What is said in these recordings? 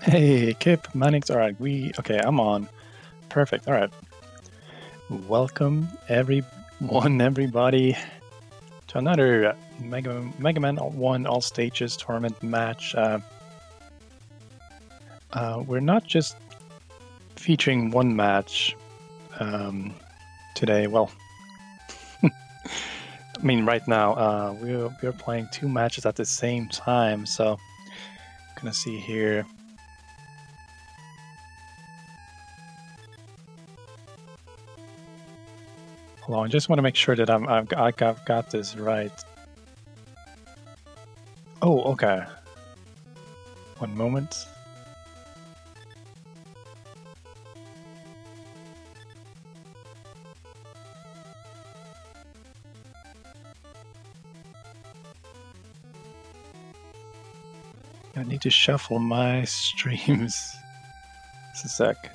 Hey, Kip, Mannix. All right, okay, I'm on. Perfect. All right. Welcome, everybody, to another Mega Man 1 All Stages tournament match. We're not just featuring one match today. Well, I mean, right now, we're playing two matches at the same time. So, I'm gonna see here. Hold on, I just want to make sure that I've got this right. Oh, okay. One moment. I need to shuffle my streams. Just a sec.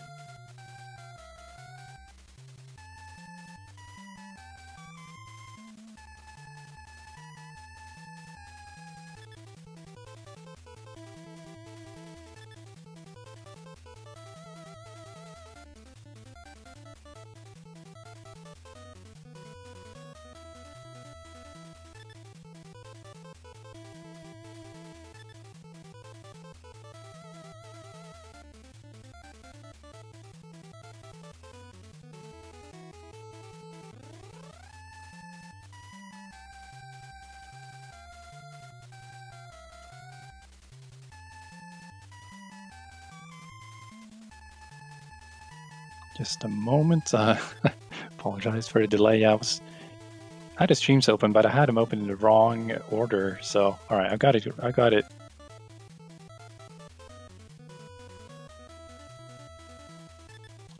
Just a moment. Apologize for the delay. I had the streams open, but I had them open in the wrong order. So, all right, I got it. I got it.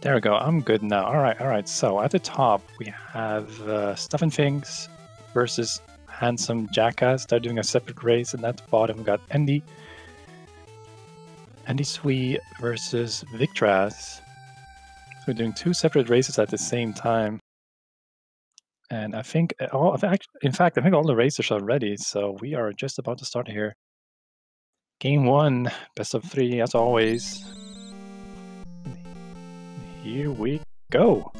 There we go. I'm good now. All right. So at the top we have StuffnThings versus Handsome Jackass. They're doing a separate race, and at the bottom we got EndySWE versus Victrass. So we're doing two separate races at the same time. And I think all the races are ready, so we are just about to start here. Game 1, best of 3 as always. Here we go.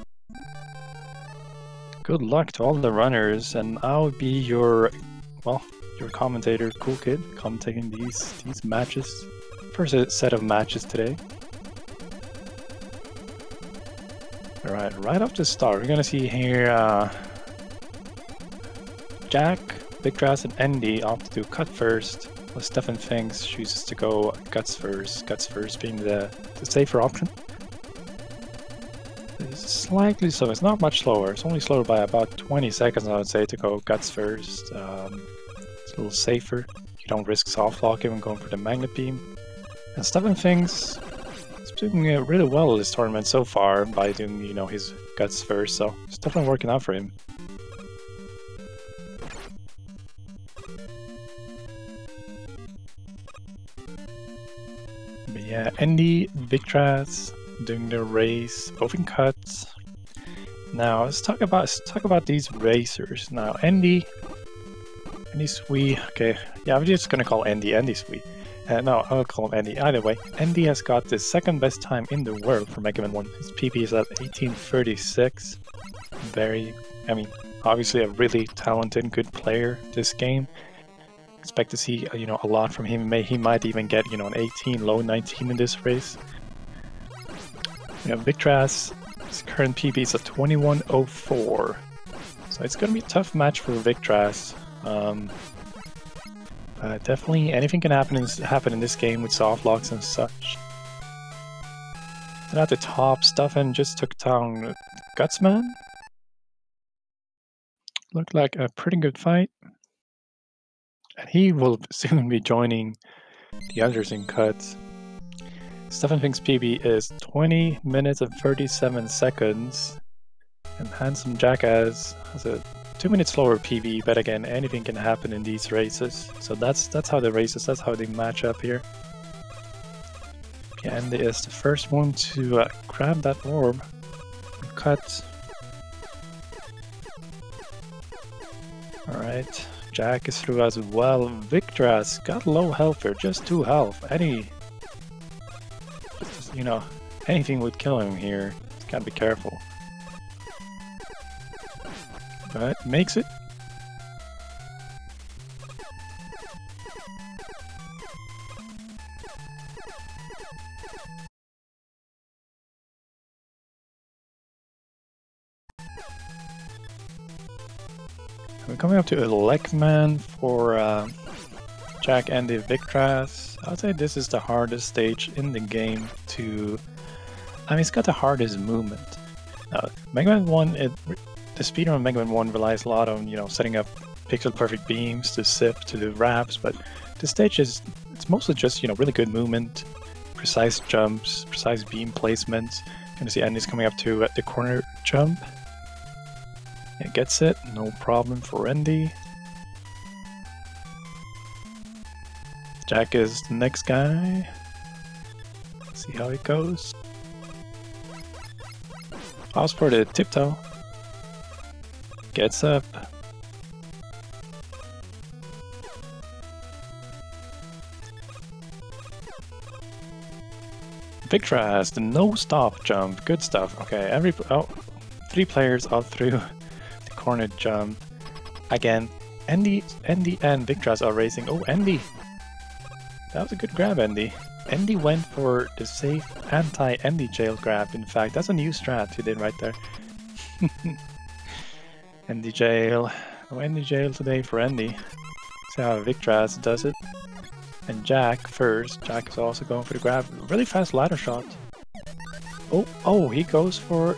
Good luck to all the runners, and I'll be your commentator, Cool Kid, commentating these matches. First set of matches today. Alright, right off the start, we're gonna see here Jack, Victrass, and Endy opt to do cut first, while StuffnThings chooses to go guts first. Guts first being the safer option. It's slightly slow, it's not much slower, it's only slower by about 20 seconds I would say to go guts first. It's a little safer, you don't risk soft lock even going for the magnet beam. And StuffnThings is doing really well this tournament so far by doing, his guts first, so it's definitely working out for him. But yeah, Endy, Victrass doing the race, both in cuts. Now let's talk about these racers. Now EndySWE. Okay, yeah, I'm just gonna call EndySWE. No, I'll call him Endy. Either way, Endy has got the second best time in the world for Mega Man 1. His PP is at 1836. Obviously a really talented, good player this game. Expect to see, a lot from him. He might even get, an 18, low 19 in this race. Victrass, his current PP is at 2104. So it's going to be a tough match for Victrass. Definitely anything can happen in this game with soft locks and such. And at the top, Stuffin just took down Gutsman. Looked like a pretty good fight. And he will soon be joining the others in cuts. StuffnThings PB is 20 minutes and 37 seconds. And Handsome Jackass has a 2 minutes slower PB, but again, anything can happen in these races. So that's how the races, that's how they match up here. Okay, Endy is the first one to grab that orb and cut. Alright, Jack is through as well. Victrass got low health here, just 2 health. you know, anything would kill him here. Just gotta be careful. But makes it. We're coming up to Elecman for Jack and the Victrass. I'd say this is the hardest stage in the game to... I mean, it's got the hardest movement. Mega Man 1, the speedrun of Mega Man 1 relies a lot on, you know, setting up pixel-perfect beams to sip to the wraps, but this stage is, it's mostly just, you know, really good movement, precise jumps, precise beam placements. You're gonna see Endy's coming up to the corner jump. It gets it, no problem for Endy. Jack is the next guy. Let's see how it goes. Pause for the tiptoe. Gets up. Victrass, the no-stop jump. Good stuff. Okay, 3 players all through corner jump. Again, Endy and Victrass are racing. Oh, Endy! That was a good grab, Endy. Endy went for the safe anti-Endy jail grab. In fact, that's a new strat he did right there. Endy jail. Oh, Endy jail today for Endy. See how Victrass does it. And Jack first. Jack is also going for the grab. Really fast ladder shot. Oh, he goes for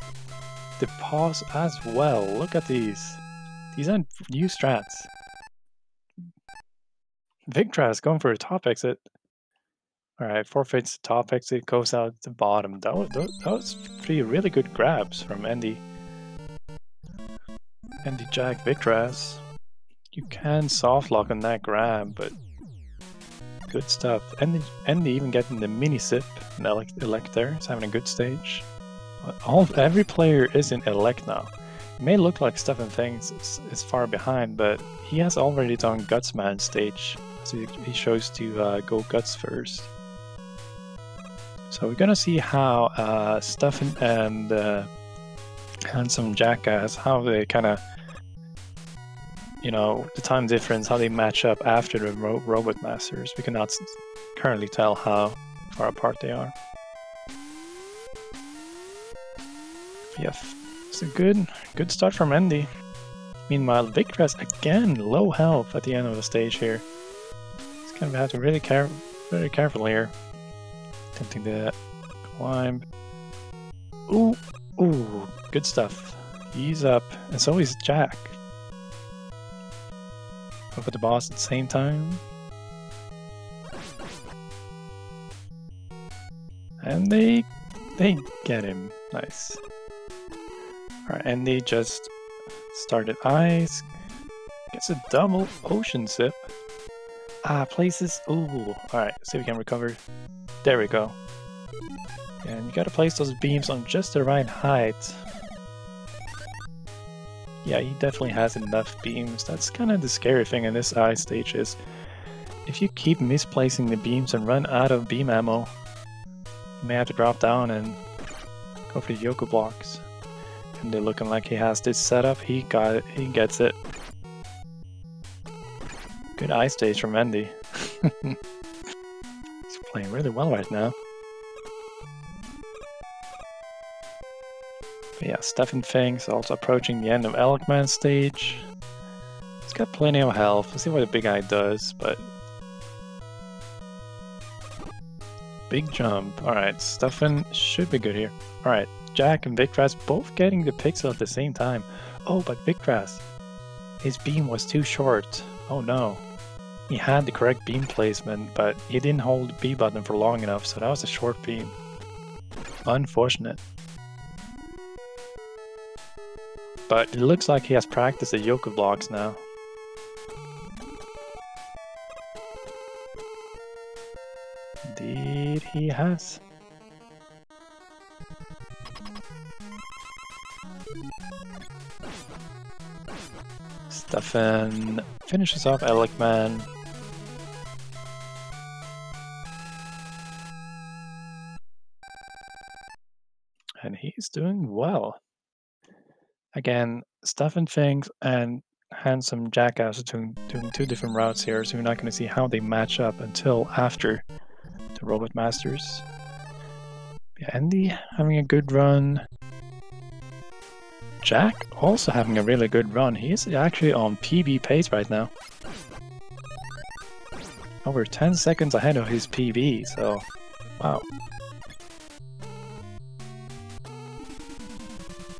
the pause as well. Look at these. These aren't new strats. Victrass going for a top exit. Alright, forfeits the top exit, goes out the bottom. That was 3 really good grabs from Endy. Endy, Jack, Victrass. You can soft lock on that grab, but good stuff. Endy even getting the mini sip and elect there. He's having a good stage. Every player is in elect now. It may look like StuffnThings is far behind, but he has already done Gutsman stage, so he chose to go Guts first. So we're gonna see how Stuffin and Handsome Jackass, how they kind of, you know, the time difference, how they match up after the Robot Masters. We cannot currently tell how far apart they are. Yeah, it's a good start from Endy. Meanwhile, Victrass again low health at the end of the stage here. He's gonna have to really very careful here. Attempting to climb. Ooh, good stuff. He's up, and so is Jack. Go for the boss at the same time. And they get him. Nice. Alright, and they just started ice. Gets a double ocean sip. Places. Ooh. Alright, see if we can recover. There we go. And you gotta place those beams on just the right height. Yeah, he definitely has enough beams. That's kind of the scary thing in this ice stage is if you keep misplacing the beams and run out of beam ammo, you may have to drop down and go for the Yoko blocks. And they're looking like he has this setup. He got it. He gets it. Good ice stage from Endy. He's playing really well right now. But yeah, StuffnThings also approaching the end of Elecman stage. He's got plenty of health. Let's see what the big guy does, but big jump. Alright, Stuffin should be good here. Alright, Jack and Victrass both getting the pixel at the same time. Oh, but Victrass, his beam was too short. Oh no. He had the correct beam placement, but he didn't hold the B button for long enough, so that was a short beam. Unfortunate. But it looks like he has practiced the Yoko blocks now. Indeed he has. Stuffin finishes off Elecman. he's doing well. Again, StuffnThings and Handsome Jackass are doing two different routes here, so we're not going to see how they match up until after the Robot Masters. Yeah, Andy having a good run. Jack also having a really good run. He's actually on PB pace right now. Over 10 seconds ahead of his PB, so wow.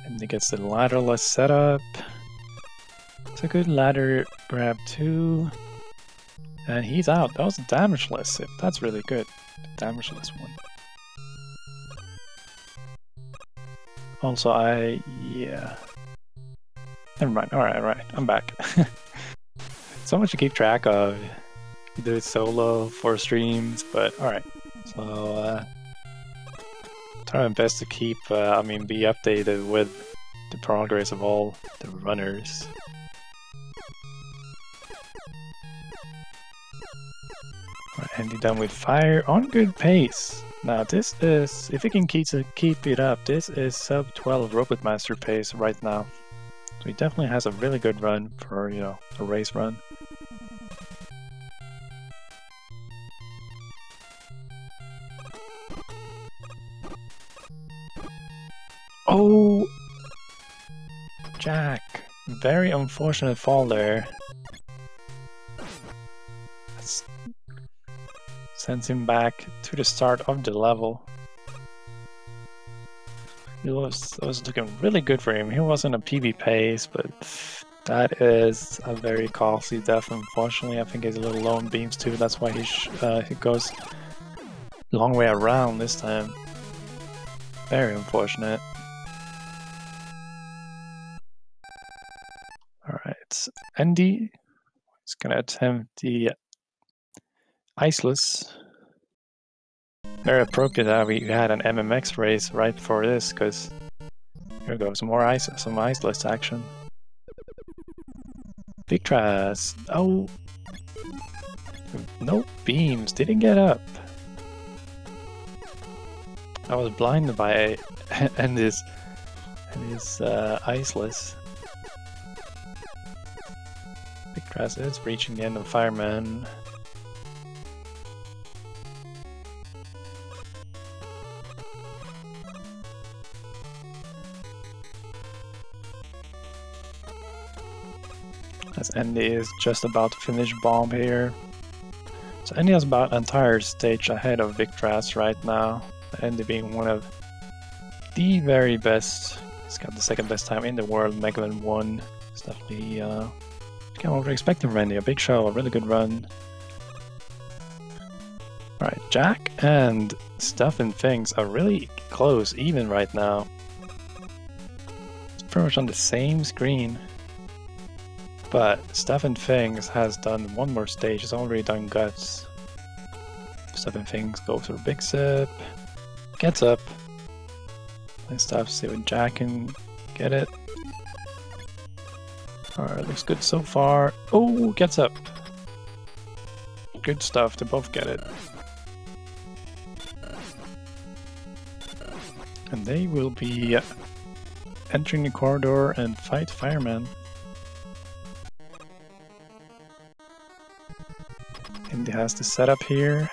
And he gets the ladderless setup. It's a good ladder grab too. And he's out. That was a damageless. That's really good. The damageless one. Also, yeah. Never mind. Alright. I'm back. So much to keep track of. You do it solo for streams, but alright. So, try my best to keep, be updated with the progress of all the runners. Alright, Andy done with fire on good pace. Now this is, if he can keep it up, this is sub 12 Robot Master pace right now. So he definitely has a really good run for, a race run. Oh! Jack. Very unfortunate fall there. That sends him back to the start of the level. It was looking really good for him. He wasn't a PB pace, but that is a very costly death, unfortunately. I think he's a little low on beams too. That's why he goes a long way around this time. Very unfortunate. Alright, Andy is gonna attempt the Iceless. Very appropriate that we had an MMX race right before this, because here goes some Iceless action. Victrass. Oh, no beams. Didn't get up. I was blinded by his Iceless. Victrass is reaching the end of Fireman. As Andy is just about to finish bomb here. So Andy has about an entire stage ahead of Victrass right now. Andy being one of the very best. He's got the second best time in the world, MM1. It's definitely kind of what we're expecting from Andy. A big show, a really good run. Alright, Jack and StuffnThings are really close, even right now. It's pretty much on the same screen. But StuffnThings has done one more stage. He's already done Guts. StuffnThings goes for a big sip. Gets up. Nice stuff. See if Jack can get it. Alright, looks good so far. Oh, gets up. Good stuff to both get it. And they will be entering the corridor and fight Fireman. Andy has the setup here.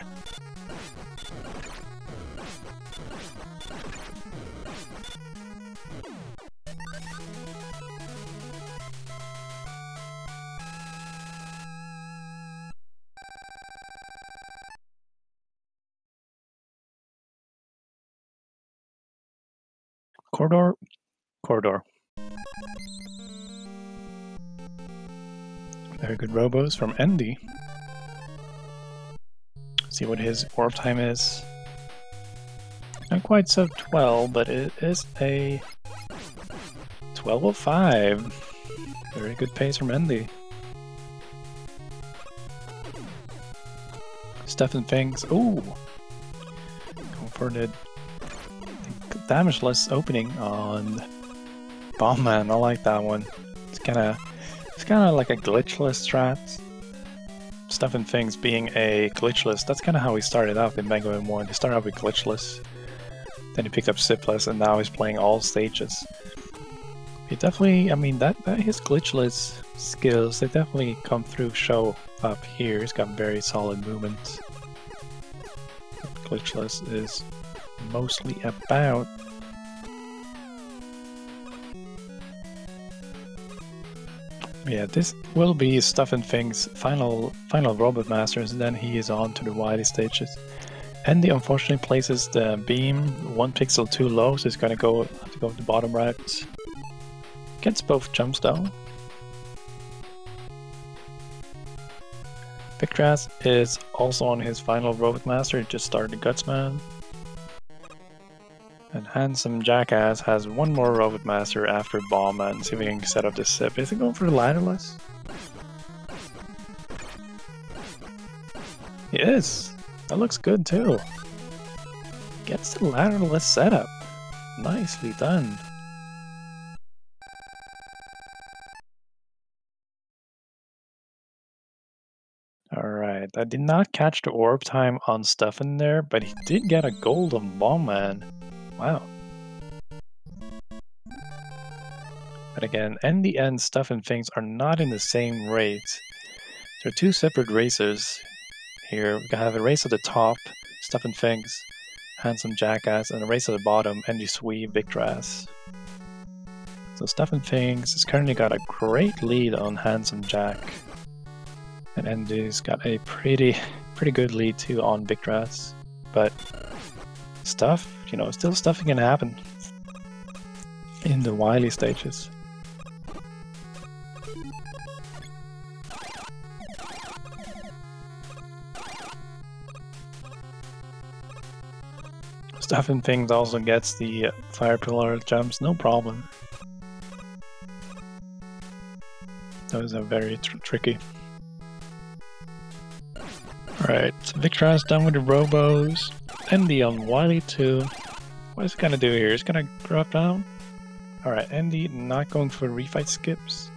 Corridor. Very good robos from Andy. See what his warp time is. Not quite sub 12, but it is a 12:05. Very good pace from Andy. StuffnThings. Ooh, going for the damageless opening on Bomb Man. I like that one. It's kind of like a glitchless strat. StuffnThings being a glitchless. That's kind of how we started out in MM1. He started out with glitchless. Then he picked up Zipless, and now he's playing all stages. He definitely, I mean, that his glitchless skills, they definitely come through, show up here. He's got very solid movement. Glitchless is mostly about. Yeah, this will be StuffnThings' final Robot Masters, and then he is on to the Wily stages. Endy unfortunately places the beam 1 pixel too low, so he's gonna have to go to the bottom right. Gets both jumps though. Victrass is also on his final Robot Master, he just started the Gutsman. And Handsome Jackass has one more Robot Master after Bomb, and see if we can set up the SIP. Is he going for the ladderless? He is! That looks good too. Gets the ladderless setup. Nicely done. Alright, I did not catch the orb time on Stuffin there, but he did get a gold on Bomb Man. Wow. But again, Endy and StuffnThings are not in the same race. They're two separate races. Here we can have a race at the top, StuffnThings, Handsome Jackass, and a race at the bottom, EndySWE, Victrass. So StuffnThings has currently got a great lead on Handsome Jack. And Endy's got a pretty good lead too on Victrass. But stuff, you know, still stuff can happen in the Wily stages. StuffnThings also gets the fire pillar jumps, no problem. Those are very tricky. Alright, Victrass done with the Robos. Endy on Wily 2. What is he gonna do here? He's gonna drop down? Alright, Endy not going for refight skips.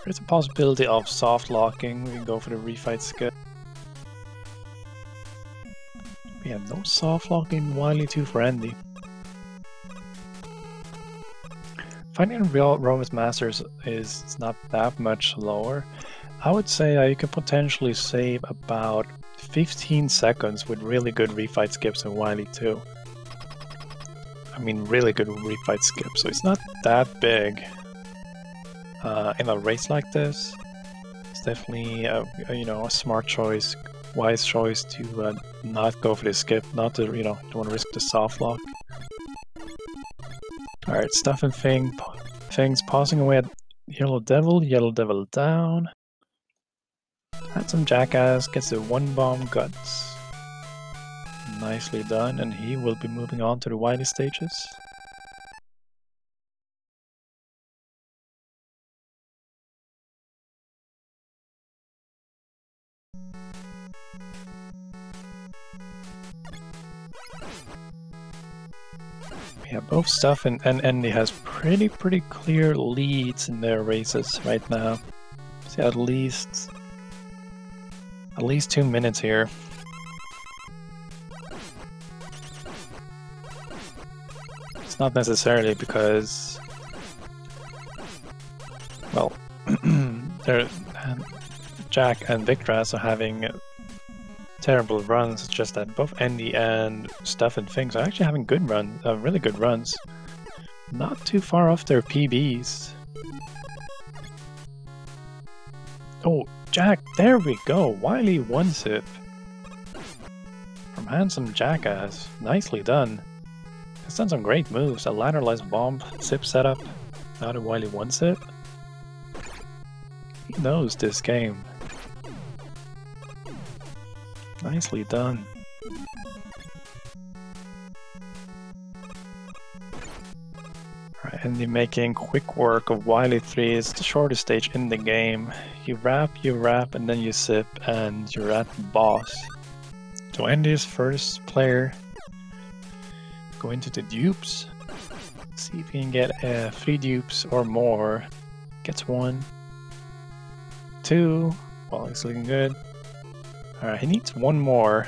There's a possibility of soft locking. We can go for the refight skip. We have no soft locking Wily 2 for Endy. Finding real Robot Masters is not that much lower. I would say you can potentially save about 15 seconds with really good refight skips in Wily 2. I mean really good refight skips, so it's not that big. In a race like this, it's definitely you know, a smart choice, wise choice to not go for the skip, not to, you know, don't want to risk the soft lock. Alright, StuffnThings pausing away at Yellow Devil down. Handsome Jackass gets the 1 bomb guts. Nicely done, and he will be moving on to the Wily stages. Yeah, both Stuff and Endy has pretty clear leads in their races right now. See, at least 2 minutes here. It's not necessarily because, well, Jack and Victrass are having terrible runs. It's just that both Endy and StuffnThings are actually having good runs, really good runs. Not too far off their PBs. Oh, Jack, there we go. Wily 1 sip from Handsome Jackass. Nicely done. He's done some great moves. A ladderless bomb sip setup. Not a Wily 1 sip. He knows this game. Nicely done. Alright, Endy making quick work of Wily 3. It's the shortest stage in the game. You wrap, and then you sip, and you're at the boss. So Endy's first player. Go into the dupes. See if he can get 3 dupes or more. Gets 1, 2, Well, it's looking good. Alright, he needs one more.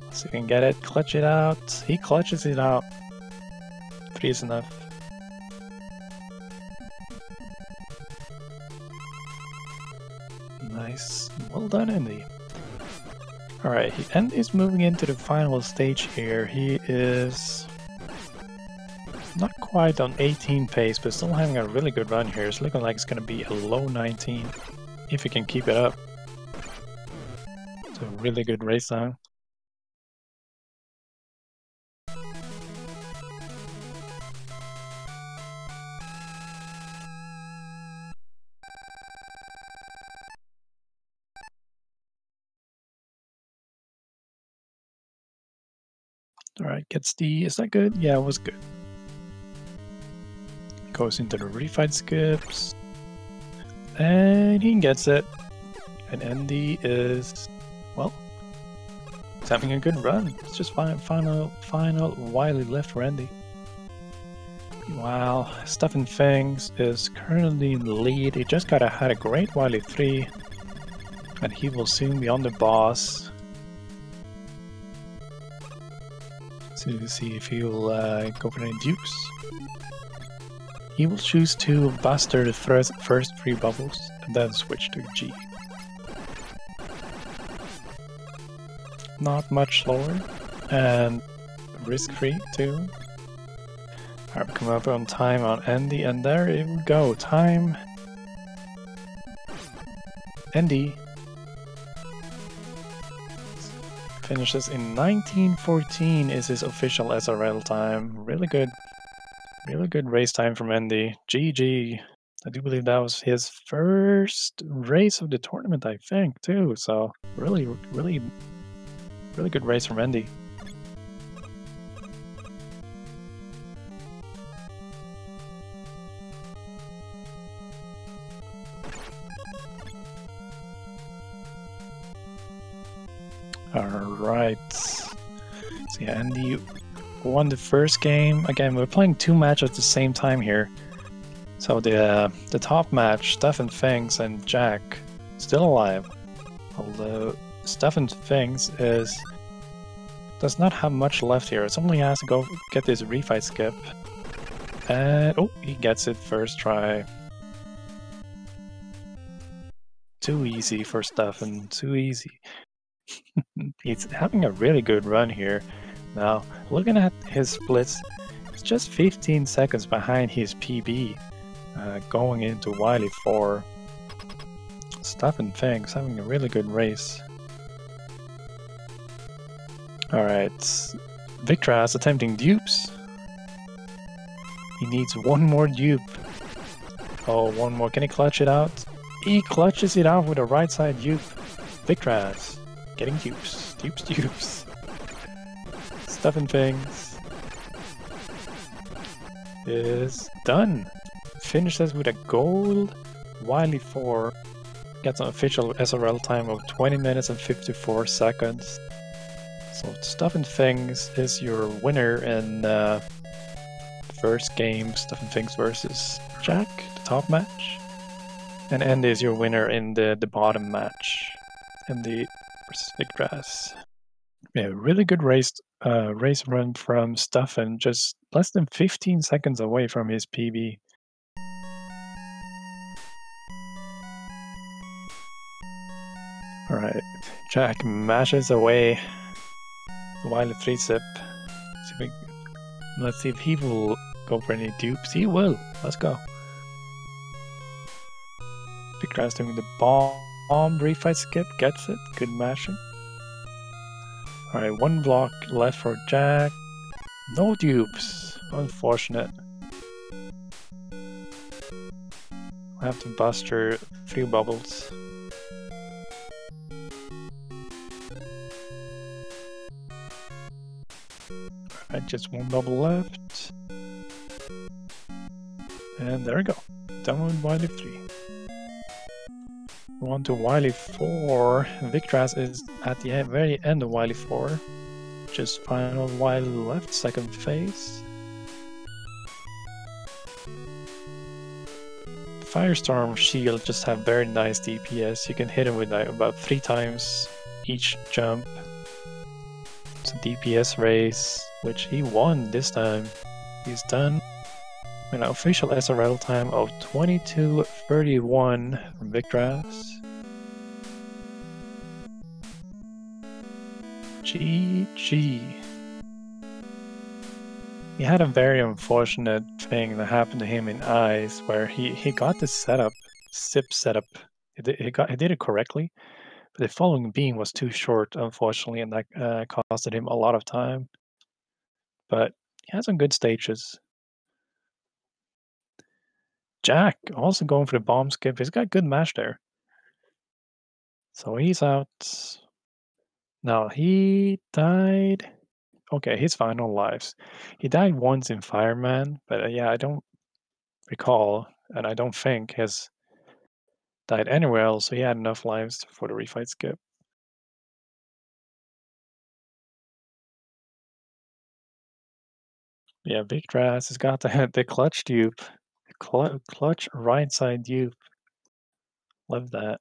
Let's see if we can get it. Clutch it out. He clutches it out. 3 is enough. Nice. Well done, Endy. Alright, Endy is moving into the final stage here. He is not quite on 18 pace, but still having a really good run here. It's looking like it's going to be a low 19 if he can keep it up. It's a really good race time. Alright, gets the... Is that good? Yeah, it was good. Goes into the refight skips. And he gets it. And Endy is... Well, he's having a good run. It's just final wily left for Endy. Wow, StuffnThings is currently in the lead. He just had a great wily 3. And he will soon be on the boss. To see if he'll go for any dupes. He will choose to buster the first 3 bubbles and then switch to G. Not much slower and risk-free too. Alright, come up on time on Endy, and there it will go. Time. Endy finishes in 1914 is his official SRL time. Really good race time from Endy. GG. I do believe that was his first race of the tournament, I think, too. So really good race from Endy. Alright. So yeah, Endy won the first game. Again, we're playing 2 matches at the same time here. So the top match, StuffnThings and Jack, still alive. Although StuffnThings does not have much left here. It only has to go get this refight skip. And oh, he gets it first try. Too easy for Stuffn, too easy. He's having a really good run here. Now, looking at his splits, it's just 15 seconds behind his PB going into Wily 4. StuffnThings having a really good race. Alright, Victrass attempting dupes. He needs one more dupe. Oh, one more. Can he clutch it out? He clutches it out with a right side dupe. Victrass getting dupes. Dupes. StuffnThings is done. Finishes with a gold Wily 4. Gets an official SRL time of 20 minutes and 54 seconds. So StuffnThings is your winner in the first game, StuffnThings versus Jack, the top match. And Endy is your winner in the bottom match, Endy versus Victrass. Yeah, really good race run from Stuffn, just less than 15 seconds away from his PB. Alright, Jack mashes away the Wily 3 sip. Let's see if he will go for any dupes. He will. Let's go. Victrass doing the bomb refight skip. Gets it. Good mashing. Alright, 1 block left for Jack. No dupes. Unfortunate. I have to buster 3 bubbles. Alright, just 1 bubble left. And there we go. Done with Wily 3. We're on to Wily 4. Victrass is at the very end of Wily 4. Just final Wily left, second phase. Firestorm Shield just have very nice DPS. You can hit him with like about 3 times each jump. It's a DPS race, which he won this time. He's done. An official SRL time of 22:31 from Victrass. GG. He had a very unfortunate thing that happened to him in Ice, where he got the setup, SIP setup. He did it correctly, but the following beam was too short, unfortunately, and that costed him a lot of time. But he had some good stages. Jack also going for the bomb skip. He's got a good match there. So he's out. Now he died. Okay, his final lives. He died once in Fireman, but yeah, I don't recall, and I don't think has died anywhere else, so he had enough lives for the refight skip. Yeah, Victrass has got the clutch dupe. Clutch right side dupe. Love that.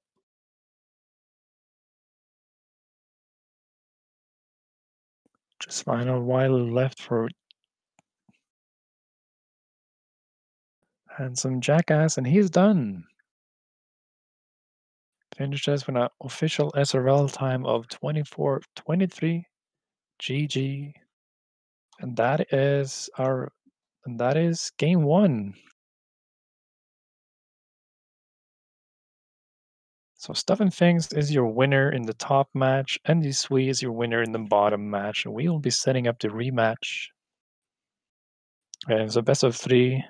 Just final while left for handsome jackass, and he's done. Finishes with an official SRL time of 24:23. GG. And that is game 1. So StuffnThings is your winner in the top match, and EndySWE is your winner in the bottom match, and we will be setting up the rematch. And so best of 3.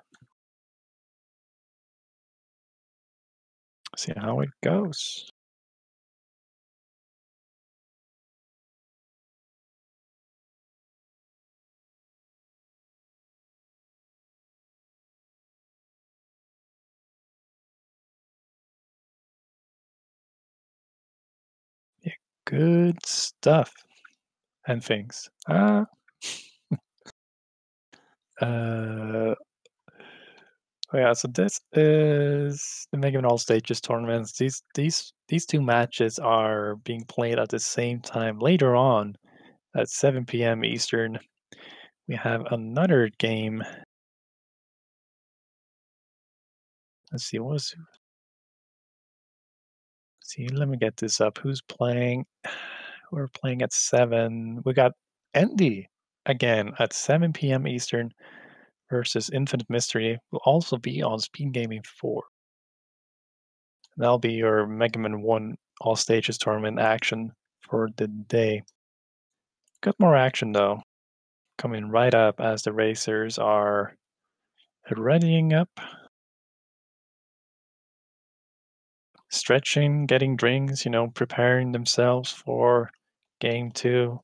See how it goes. Yeah, good stuff and things. Yeah, so this is the Mega Man All Stages tournaments. These 2 matches are being played at the same time later on at 7 p.m. Eastern. We have another game. Let's see, let me get this up. Who's playing? We're playing at 7. We got Endy again at 7 p.m. Eastern versus Infinite Mystery. Will also be on Speed Gaming 4. That'll be your Mega Man 1 All Stages tournament action for the day. Got more action though, coming right up as the racers are readying up, stretching, getting drinks, preparing themselves for game 2.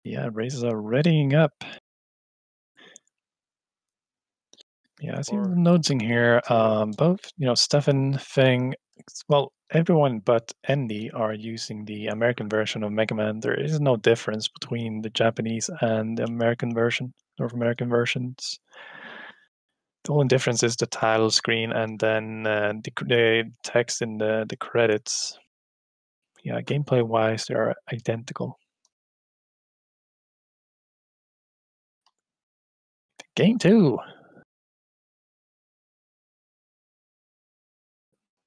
Yeah, racers are readying up. Yeah, I see the notes in here. Both, StuffnThings, well, everyone but Endy are using the American version of Mega Man. There is no difference between the Japanese and the American version, North American versions. The only difference is the title screen and then the text in the credits. Yeah, gameplay-wise, they are identical. Game 2.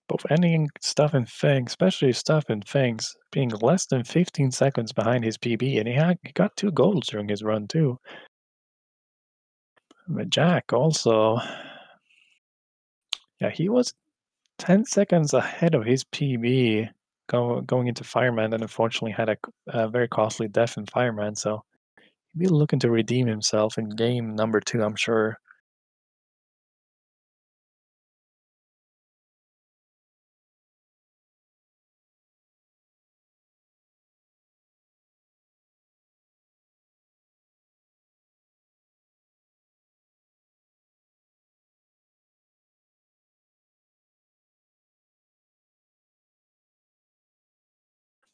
Both ending StuffnThings, especially StuffnThings, being less than 15 seconds behind his PB, and he got 2 goals during his run too. But Jack also, yeah, he was 10 seconds ahead of his PB going into Fireman, and unfortunately had a very costly death in Fireman, so he'll be looking to redeem himself in game number 2, I'm sure.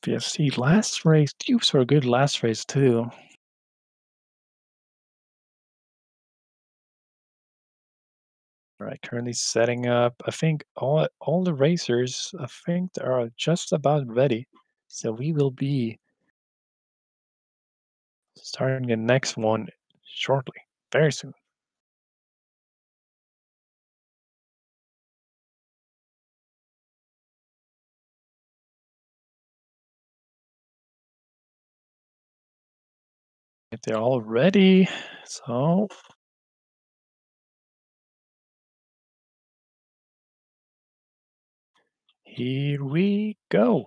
VSC last race. Dupes were a good last race too. All right, currently setting up. I think all the racers, I think, are just about ready. So we will be starting the next one shortly, very soon. If they're all ready, so here we go.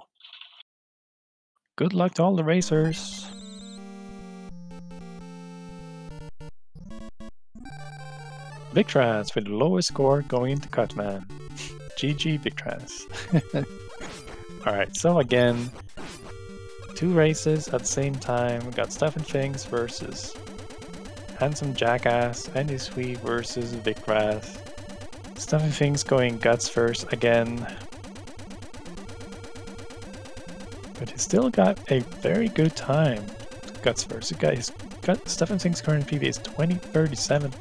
Good luck to all the racers. Victrass with the lowest score going into Cutman. GG Victrass. Alright, so again, 2 races at the same time. We got StuffnThings versus Handsome Jackass, EndySWE versus Victrass. StuffnThings going guts first again. But he still got a very good time. Guts first. StuffnThings current PB is 20:37.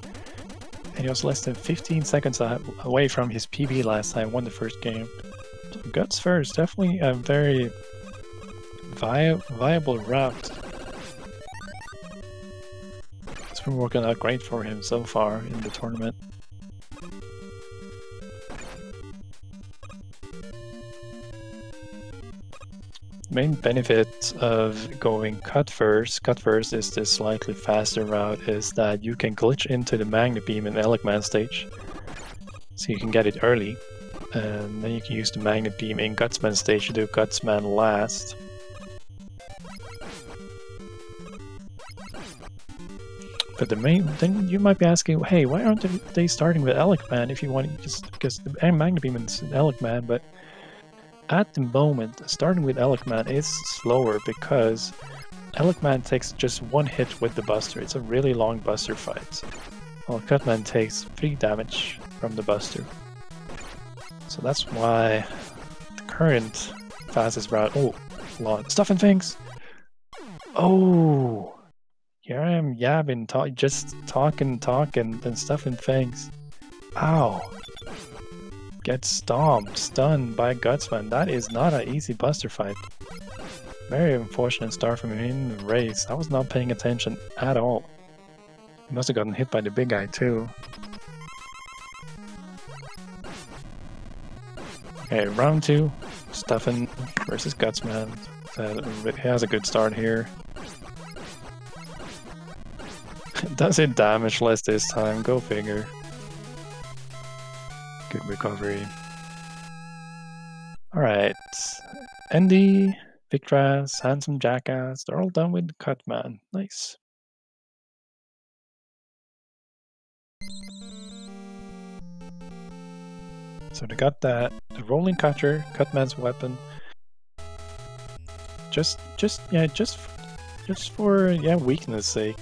And he was less than 15 seconds away from his PB last time, won the first game. So guts first, definitely a very viable route. It's been working out great for him so far in the tournament. Main benefit of going cut first is this slightly faster route, is that you can glitch into the Magnet Beam in Elecman stage. So you can get it early, and then you can use the Magnet Beam in Gutsman stage to do Gutsman last. But then you might be asking, hey, why aren't they starting with Elecman if you want, just because the Magnet Beam is in Elecman, but at the moment, starting with Elecman is slower because Elecman takes just 1 hit with the Buster. It's a really long Buster fight. While Cutman takes 3 damage from the Buster. So that's why the current fastest route... Oh, StuffnThings! Oh! Here I am yabbing, just talking, then StuffnThings. Ow! Gets stomped, stunned by Gutsman. That is not an easy Buster fight. Very unfortunate start from him in the race. I was not paying attention at all. He must have gotten hit by the big guy too. Okay, round 2. Stuffin versus Gutsman. He has a good start here. Does it damage less this time? Go figure. Good recovery. Alright. Endy, Victrass, Handsome Jackass, they're all done with Cutman. Nice. So they got that. The rolling cutter, Cutman's weapon. Just for weakness sake.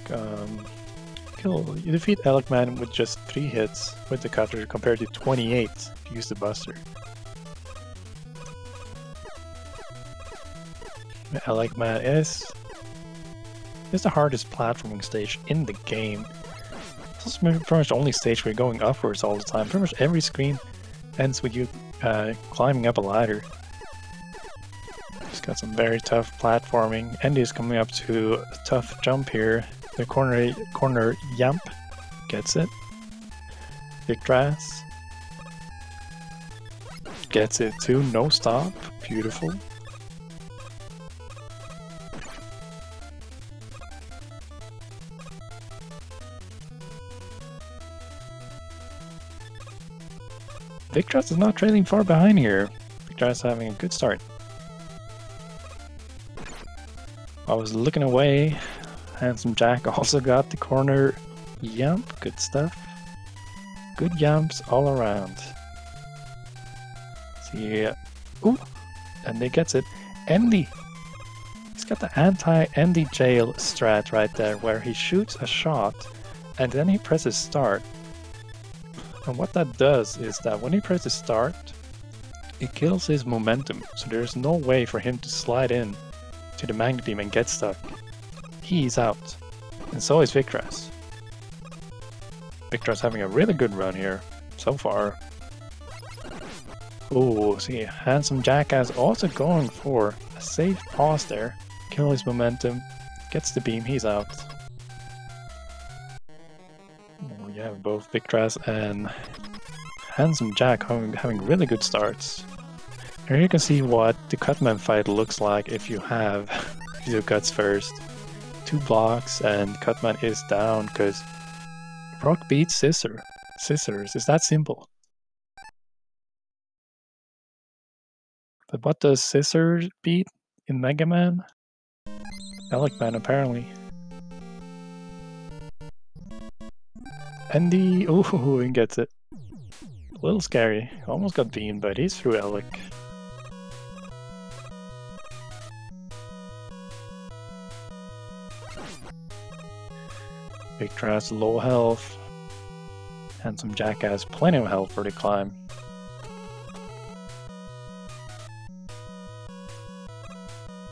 You defeat Elecman with just 3 hits with the cutter compared to 28 if you use the Buster. Elecman is the hardest platforming stage in the game. It's pretty much the only stage where you're going upwards all the time. Pretty much every screen ends with you climbing up a ladder. Just got some very tough platforming. Endy is coming up to a tough jump here. The corner Yamp gets it. Victrass gets it too. No stop. Beautiful. Victrass is not trailing far behind here. Victrass having a good start. I was looking away. Handsome Jack also got the corner Yamp. Good stuff. Good Yamps all around. See, ooh, and they gets it. Endy. He's got the anti-Endy jail strat right there, where he shoots a shot and then he presses start. And what that does is that when he presses start, it kills his momentum, so there's no way for him to slide in to the magnet beam and get stuck. He's out. And so is Victrass. Victrass having a really good run here so far. Oh, see, Handsome Jackass also going for a safe pause there. Kill his momentum, gets the beam, he's out. We have both Victrass and Handsome Jack having really good starts. Here you can see what the Cutman fight looks like if you have two cuts first. 2 blocks and Cutman is down because Rock beats Scissors. It's that simple. But what does Scissors beat in Mega Man? Elecman, apparently. Endy, ooh, he gets it. A little scary. Almost got beamed, but he's through Alec. Victrass low health. Handsome Jack has plenty of health for the climb.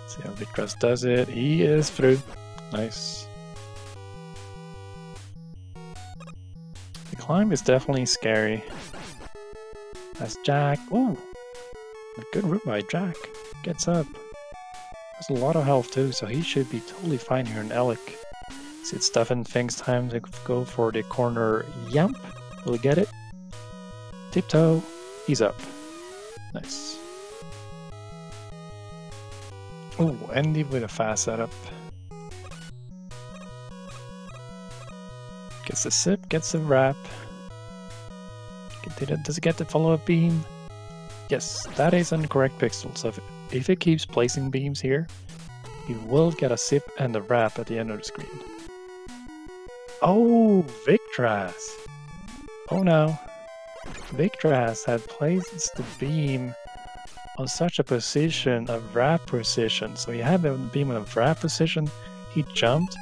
See how Victrass does it. He is through. Nice. The climb is definitely scary. That's Jack. Oh, a good route by Jack. Gets up. Has a lot of health too, so he should be totally fine here in Alec. See, it's StuffnThings time to go for the corner yamp. Will he get it? Tiptoe. He's up. Nice. Oh, Endy with a fast setup. Gets the sip, gets the wrap. Does it get the follow-up beam? Yes, that is on the correct pixel. So if it keeps placing beams here, you will get a sip and a wrap at the end of the screen. Oh, Victrass! Oh no. Victrass had placed the beam on such a position, a wrap position. So he had the beam in a wrap position, he jumped,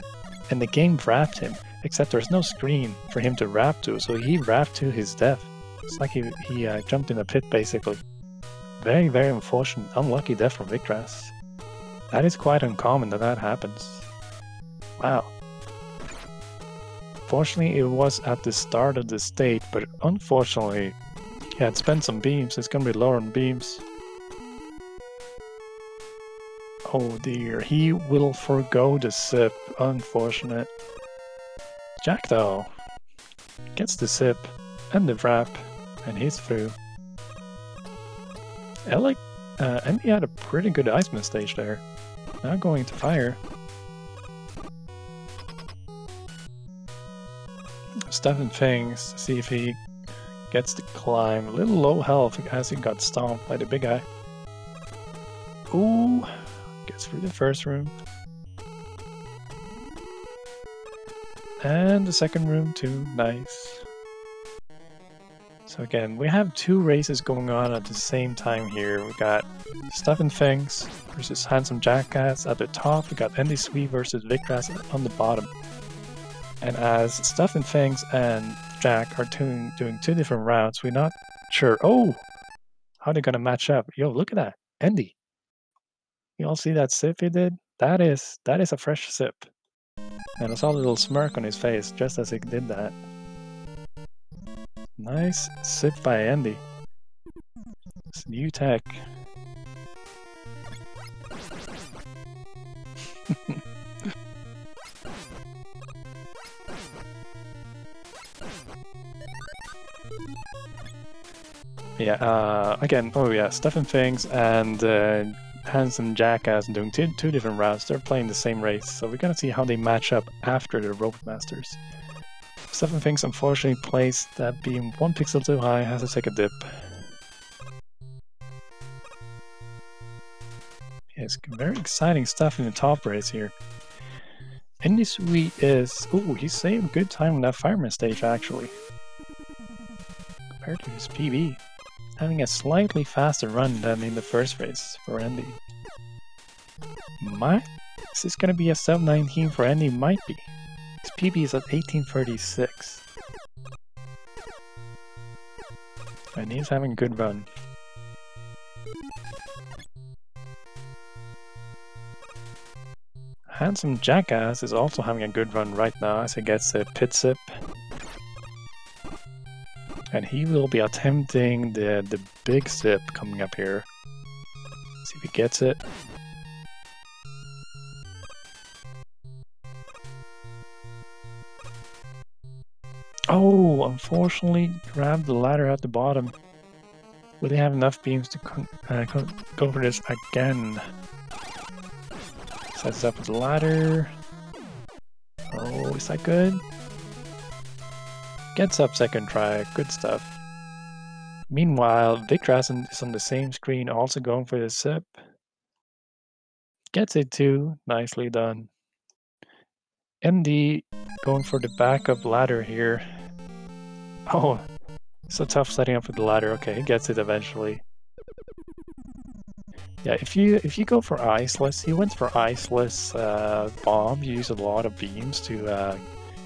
and the game wrapped him. Except there's no screen for him to wrap to, so he wrapped to his death. It's like he jumped in a pit, basically. Very, very unfortunate, unlucky death from Victrass. That is quite uncommon that happens. Wow. Fortunately, it was at the start of the state, but unfortunately, he had spent some beams. It's gonna be lower on beams. Oh dear, he will forgo the sip. Unfortunate. Jack, though, gets the sip and the wrap, and he's through. Alec, Endy had a pretty good Iceman stage there. Now going to fire. StuffnThings, see if he gets the climb. A little low health as he got stomped by the big guy. Ooh, gets through the first room. And the second room too, nice. So again, we have 2 races going on at the same time here. We got StuffnThings versus Handsome Jackass at the top. We got EndySWE versus Victrass on the bottom. And as StuffnThings and Jack are doing 2 different routes, we're not sure. Oh, how they're gonna match up? Yo, look at that, Endy. You all see that sip he did? That is a fresh sip. And I saw a little smirk on his face just as he did that. Nice sip by Endy. It's new tech. Yeah, again, oh yeah, StuffnThings and Handsome Jackass doing two different routes. They're playing the same race, so we're gonna see how they match up after the Rope Masters. StuffnThings unfortunately placed that beam 1 pixel too high, has to take a dip. Yeah, it's very exciting stuff in the top race here. EndySWE is... Ooh, he saved good time on that fireman stage actually. Compared to his PB. Having a slightly faster run than in the first race for Endy. Is this gonna be a sub 19 for Endy? Might be. His PB is at 1836. And he's having a good run. Handsome Jackass is also having a good run right now as he gets a pit sip. And he will be attempting the big sip coming up here. See if he gets it. Oh, unfortunately, grabbed the ladder at the bottom. Will they have enough beams to go for this again? Sets up with the ladder. Oh, is that good? Gets up second try, good stuff. Meanwhile, Victrass is on the same screen, also going for the sip. Gets it too, nicely done. Endy going for the backup ladder here. Oh, so tough setting up with the ladder. Okay, he gets it eventually. Yeah, if you go for iceless, he went for iceless bomb. You use a lot of beams to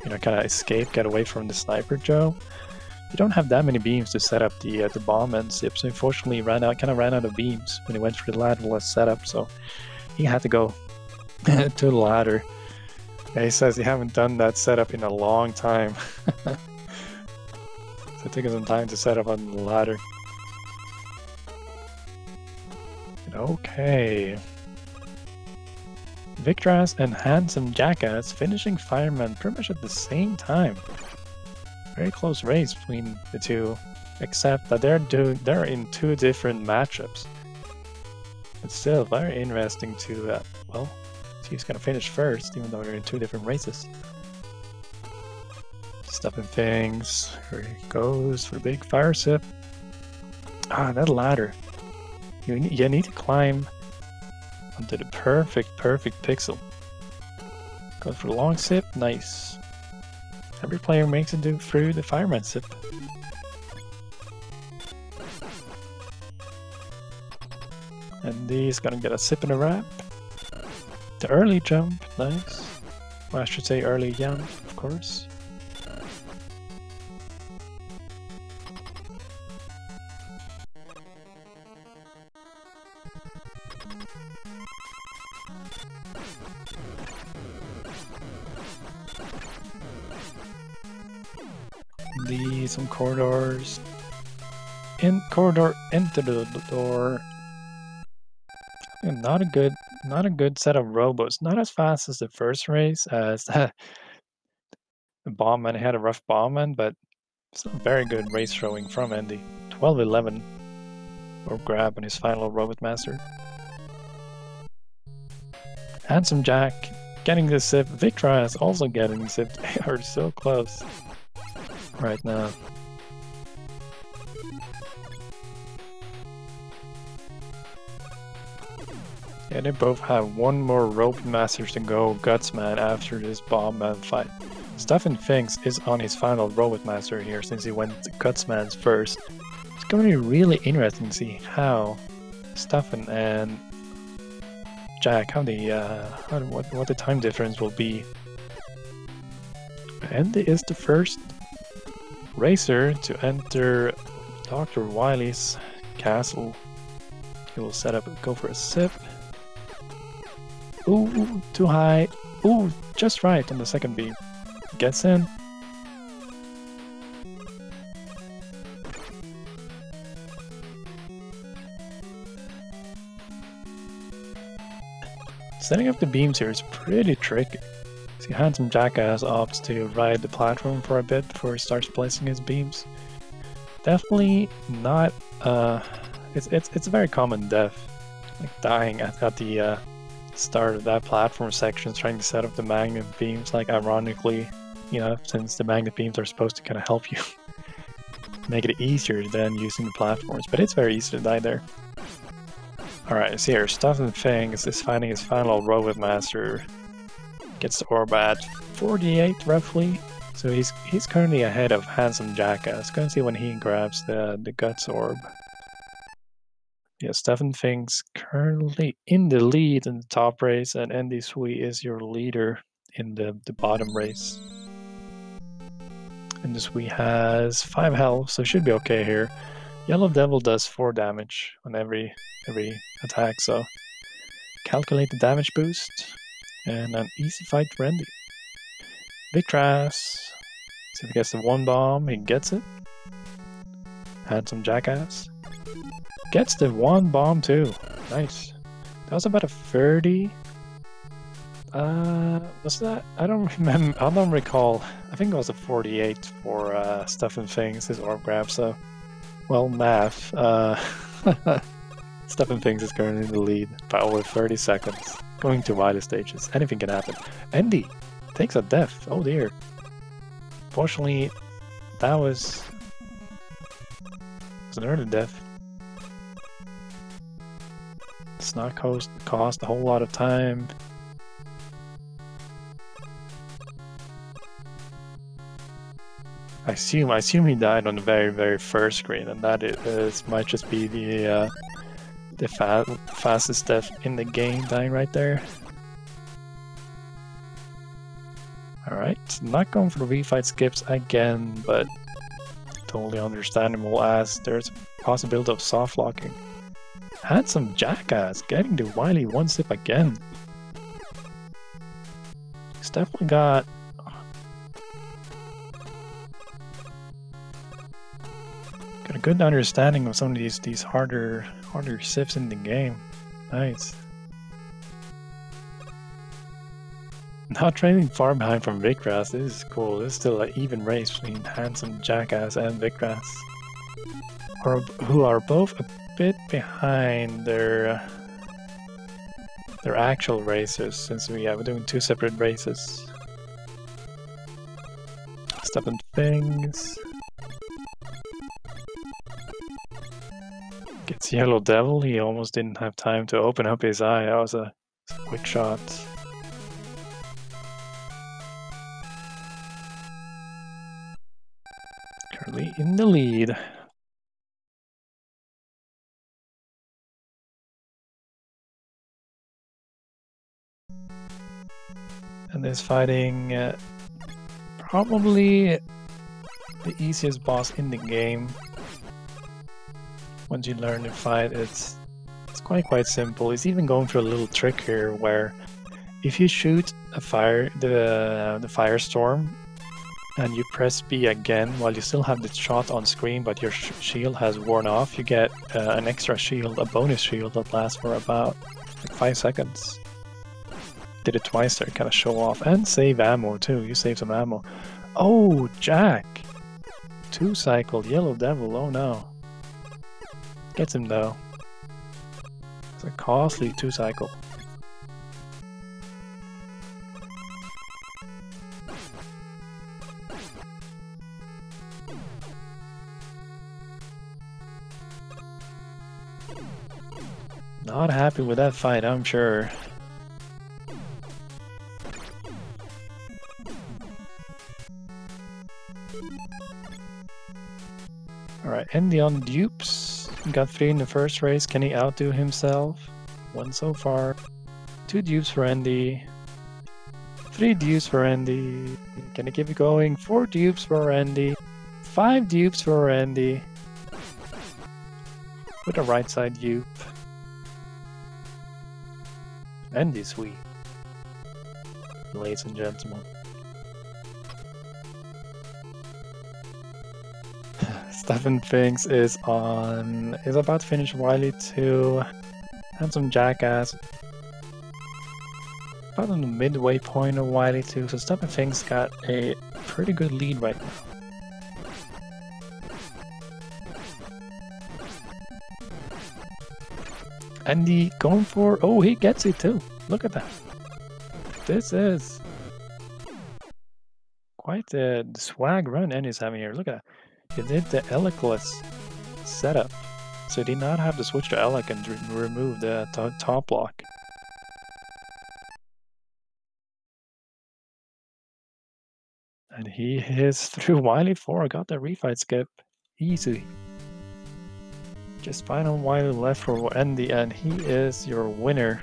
kind of escape, get away from the sniper Joe. You don't have that many beams to set up the bomb and sip, so unfortunately he ran out of beams when he went for the ladderless setup. So he had to go to the ladder. And he says he haven't done that setup in a long time. So it took him some time to set up on the ladder. Okay. Victrass and Handsome Jackass finishing Fireman pretty much at the same time. Very close race between the two, except that they're in two different matchups. But still, very interesting to well, see who's gonna finish first, even though they're in two different races. StuffnThings, here he goes for a big fire sip. Ah, that ladder. You need to climb onto the perfect pixel. Goes for the long sip, nice. Every player makes it through the fireman sip. And he's gonna get a sip and a wrap. The early jump, nice. Well, I should say early jump, of course. Some corridors. Corridor into the door. And not a good set of robots. Not as fast as the first race, as the bombman had a rough bombman, but still a very good race showing from Endy. 12-11 or grab on his final robot master. Handsome Jack getting the sip. Victrass also getting the sip. They are so close right now. Yeah, they both have one more robot masters to go, Gutsman, after this bombman fight. StuffnThings is on his final robot master here since he went to Gutsman's first. It's going to be really interesting to see how Stuffin and Jack, what the time difference will be. Endy is the first racer to enter Dr. Wily's castle. He will set up and go for a sip. Ooh, too high. Ooh, just right on the second beam. Gets in. Setting up the beams here is pretty tricky. See, Handsome Jackass opts to ride the platform for a bit before he starts placing his beams. Definitely not, it's a very common death. Like dying at the start of that platform section, trying to set up the magnet beams, like ironically, since the magnet beams are supposed to kind of help you make it easier than using the platforms, but it's very easy to die there. Alright, so here, StuffnThings is finding his final robot master. Gets the orb at 48 roughly, so he's currently ahead of Handsome Jackass. Gonna see when he grabs the guts orb. Yeah, StuffnThings currently in the lead in the top race, and EndySWE is your leader in the bottom race. EndySWE has 5 health, so should be okay here. Yellow Devil does 4 damage on every attack, so calculate the damage boost. And an easy fight for Endy. Victrass. See if he gets the one bomb. He gets it. Handsome jackass. Gets the one bomb too. Nice. That was about a 30. Was that? I don't remember. I don't recall. I think it was a 48 for StuffnThings, his orb grab. So, well, math. StuffnThings is currently in the lead by over 30 seconds. Going to wider stages. Anything can happen. Endy takes a death. Oh dear. Fortunately, that was an early death. It's not cost a whole lot of time. I assume he died on the very first screen, and that might just be the fastest death in the game, dying right there. Alright, not going for the refight skips again, but totally understandable as there's a possibility of soft locking. Handsome jackass getting the wily one sip again. He's definitely got a good understanding of some of these harder sips in the game. Nice. Not trailing far behind from Victrass. This is cool. This is still an even race between Handsome Jackass and Victrass, who are both a bit behind their actual races, since we're doing two separate races. StuffnThings gets Yellow Devil. He almost didn't have time to open up his eye. That was a quick shot. Currently in the lead. And is fighting probably the easiest boss in the game. Once you learn to fight, it's quite simple. He's even going for a little trick here, where if you shoot the firestorm and you press B again while you still have the shot on screen, but your shield has worn off, you get an extra shield, a bonus shield that lasts for about like 5 seconds. Did it twice there, kind of show off, and save ammo too. You save some ammo. Oh, Jack! 2-cycle Yellow Devil. Oh no. Gets him though. It's a costly 2-cycle. Not happy with that fight, I'm sure. Alright, Endy on dupes. Got 3 in the first race. Can he outdo himself? 1 so far. 2 dupes for Endy. 3 dupes for Endy. Can he keep it going? 4 dupes for Endy. 5 dupes for Endy. With a right side dupe. EndySWE. Ladies and gentlemen. StuffnThings is about to finish Wily 2. Handsome Jackass. About on the midway point of Wily 2, so StuffnThings got a pretty good lead right now. Endy going for, oh, he gets it too. Look at that. This is quite the swag run Endy's having here. Look at that. He did the Elecless setup, so he did not have to switch to Elec and remove the top block. And he is through Wily 4, got the refight skip. Easy. Just final Wily left for Endy, and he is your winner.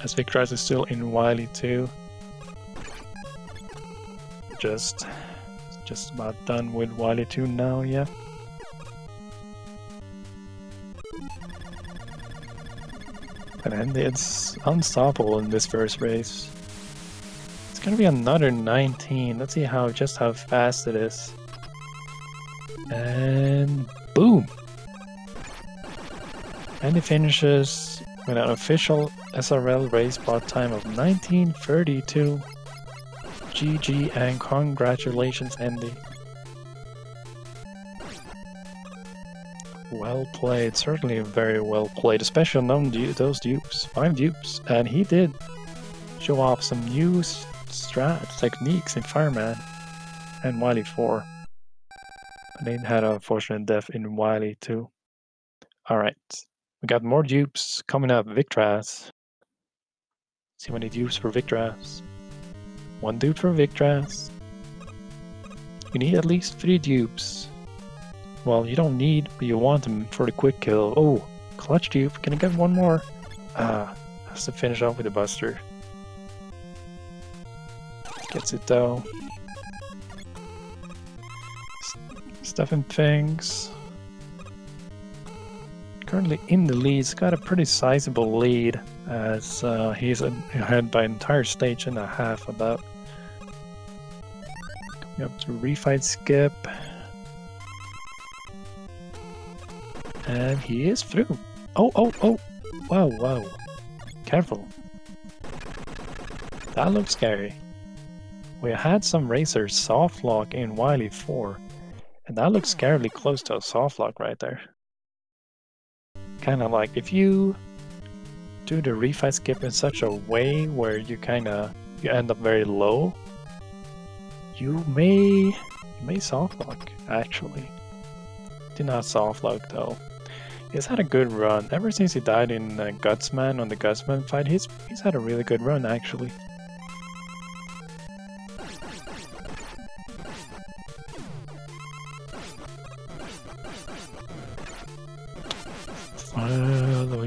As Victrass is still in Wily 2. Just about done with Wily 2 now, yeah. And Andy, it's unstoppable in this first race. It's gonna be another 19. Let's see how fast it is. And boom! And he finishes with an official SRL race spot time of 19:32. GG and congratulations, Andy. Well played, certainly very well played, especially on those dupes, 5 dupes. And he did show off some new strats, techniques in Fireman and Wily 4. And he had a unfortunate death in Wily too. Alright, we got more dupes coming up. Victrass. See how many dupes for Victrass. 1 dupe for Victrass. You need at least 3 dupes. Well, you don't need, but you want them for the quick kill. Oh, clutch dupe. Can I get 1 more? Has to finish off with a buster. Gets it though. StuffnThings. Currently in the lead. He's got a pretty sizable lead as he's ahead by an entire stage and a half about. Coming up to refight skip. And he is through. Oh. Wow. Careful. That looks scary. We had some racers soft lock in Wily 4. And that looks scarily close to a soft lock right there. Kind of like if you do the refight skip in such a way where you end up very low, you may soft lock actually. Did not soft lock though. He's had a good run ever since he died in Gutsman on the Gutsman fight. He's had a really good run actually.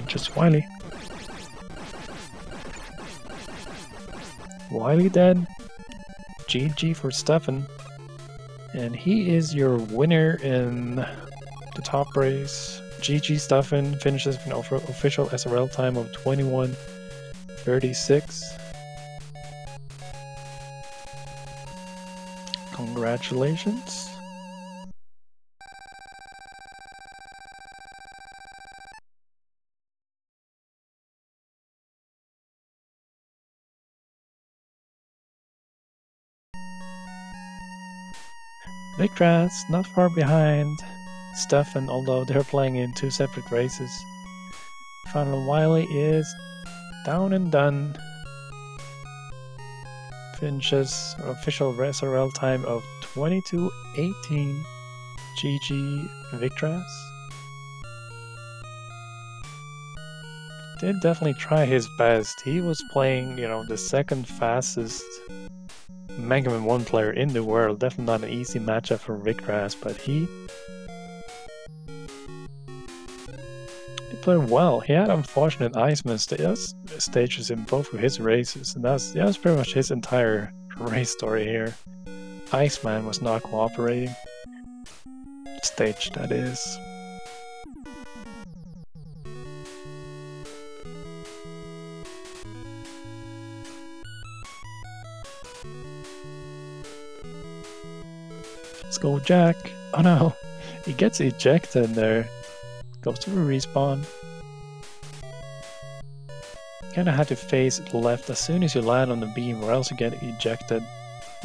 Just Wily. Wily dead. GG for Stuffin. And he is your winner in the top race. GG Stuffin finishes with an official SRL time of 21:36. Congratulations. Victrass not far behind Stuffin, although they're playing in 2 separate races. Final Wily is down and done. Finishes official SRL time of 22:18. GG Victrass. Did definitely try his best. He was playing, the second fastest MM1 player in the world. Definitely not an easy matchup for Victrass, but he played well. He had unfortunate Iceman stages in both of his races, and that was pretty much his entire race story here. Iceman was not cooperating. Stage, that is. Let's go, Jack. Oh no, he gets ejected there. Goes to the respawn. Kinda have to face left as soon as you land on the beam, or else you get ejected.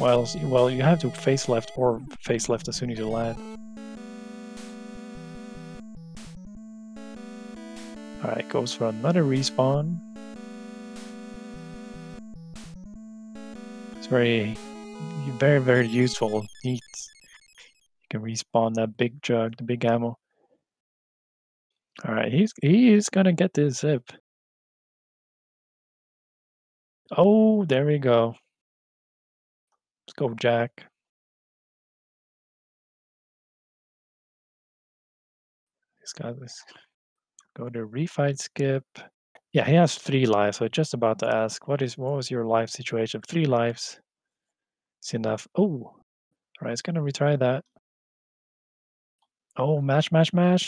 Well, you have to face left or face left as soon as you land. Alright, goes for another respawn. It's very, very useful. Neat. You can respawn that big jug, the big ammo. Alright, he is gonna get this zip. Oh, there we go. Let's go, Jack. He's got this. Go to refight skip. Yeah, he has 3 lives, so just about to ask, what was your life situation? 3 lives. It's enough. Oh, alright, it's gonna retry that. Oh, mash.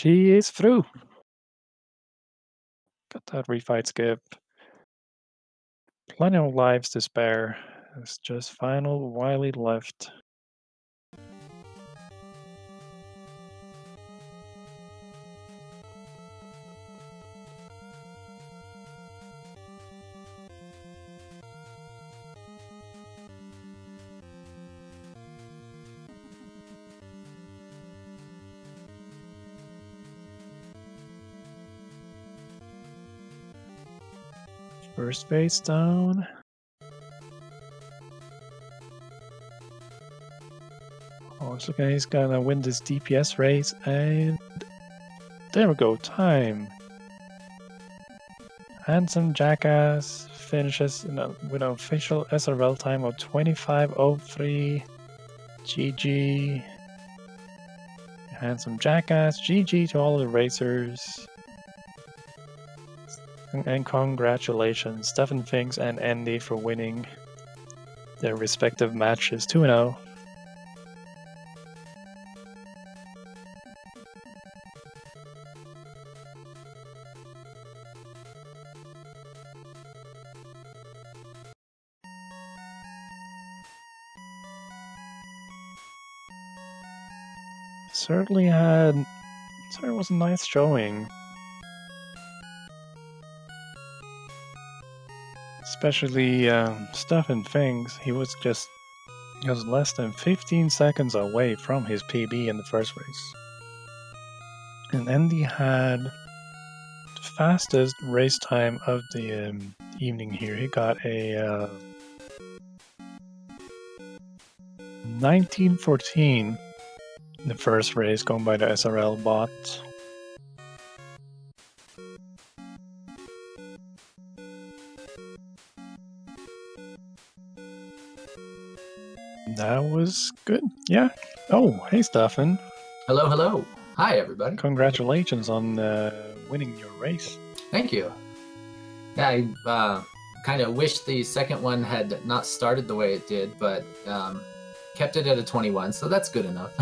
He is through. Got that refight skip. Plenty of lives to spare. It's just final Wily left. First base down. Oh, it's looking like he's gonna win this DPS race, and there we go, time. Handsome Jackass finishes with an official SRL time of 25:03. GG. Handsome Jackass, GG to all the racers. And congratulations, StuffnThings and Endy, for winning their respective matches 2-0. Certainly was a nice showing. Especially StuffnThings, he was less than 15 seconds away from his PB in the first race. And Endy had the fastest race time of the evening here. He got a 19:14 in the first race, going by the SRL bot. That was good. Yeah. Oh, hey, Stuffin. Hello, hello. Hi, everybody. Congratulations on winning your race. Thank you. Yeah, I kind of wish the second one had not started the way it did, but kept it at a 21, so that's good enough.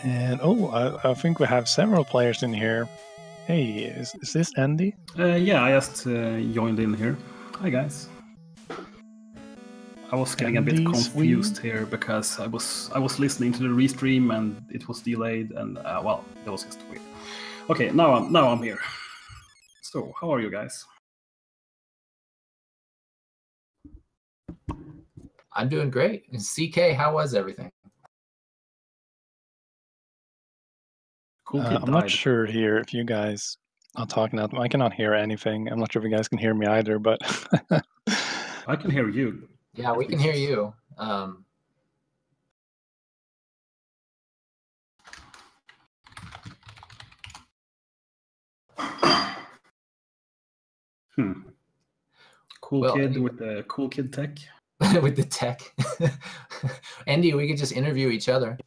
And I think we have several players in here. Hey, is this Endy? Yeah, I just joined in here. Hi, guys. I was getting a bit confused here because I was listening to the restream and it was delayed, and well, that was just weird. Okay, now I'm here. So, how are you guys? I'm doing great. And CK, how was everything? Cool Kid I'm died. not sure here if you guys are talking out. I cannot hear anything. I'm not sure if you guys can hear me either, but I can hear you. Yeah, we can hear you. Cool Kid with the Cool Kid tech. With the tech. Endy, we could just interview each other.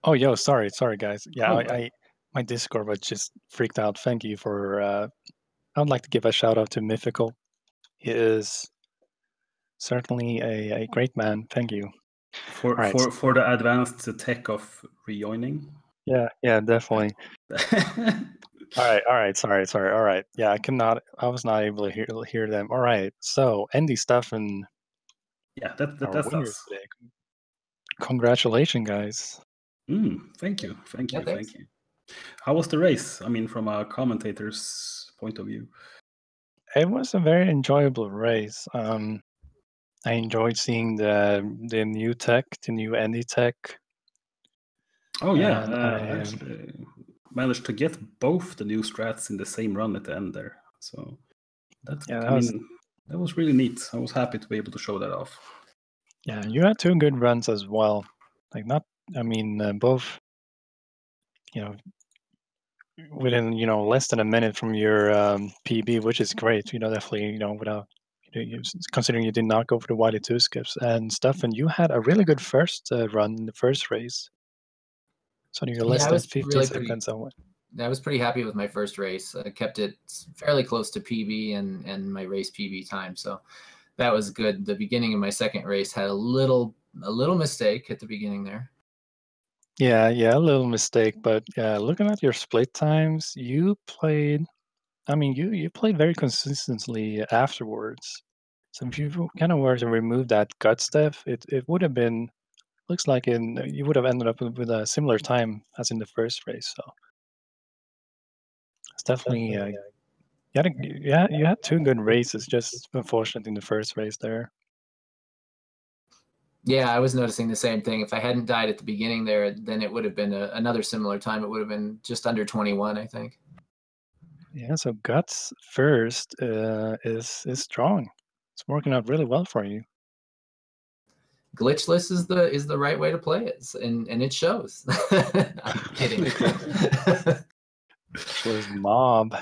Oh, yo, sorry guys. Yeah, my Discord was just freaked out. Thank you for I would like to give a shout out to Mythical. He is certainly a great man. Thank you. For the advanced tech of rejoining. Yeah, definitely. All right. Sorry. All right. Yeah, I was not able to hear them. All right. So, Endy, Stuffin. Yeah, that's us. Today. Congratulations, guys. Thank you. Thank you. How was the race? I mean, from a commentator's point of view. It was a very enjoyable race. I enjoyed seeing the new tech, the new Endy tech. Oh yeah, I actually managed to get both the new strats in the same run at the end there. So that was really neat. I was happy to be able to show that off. Yeah, you had two good runs as well. Both, within, less than a minute from your PB, which is great. Definitely, without, considering you did not go for the Wily 2 skips and stuff, and you had a really good first run in the first race. So you're less than 50 seconds away. I was pretty happy with my first race. I kept it fairly close to PB and my race PB time, so that was good. The beginning of my second race had a little mistake at the beginning there. Yeah, a little mistake, but looking at your split times, you played. I mean, you played very consistently afterwards. So if you kind of were to remove that gut stuff, it would have been. Looks like you would have ended up with a similar time as in the first race. So it's definitely you had two good races. Just unfortunate in the first race there. Yeah, I was noticing the same thing. If I hadn't died at the beginning there, then it would have been another similar time. It would have been just under 21, I think. Yeah, so guts first is strong. It's working out really well for you. Glitchless is the right way to play it, and it shows. I'm kidding. Glitchless mob.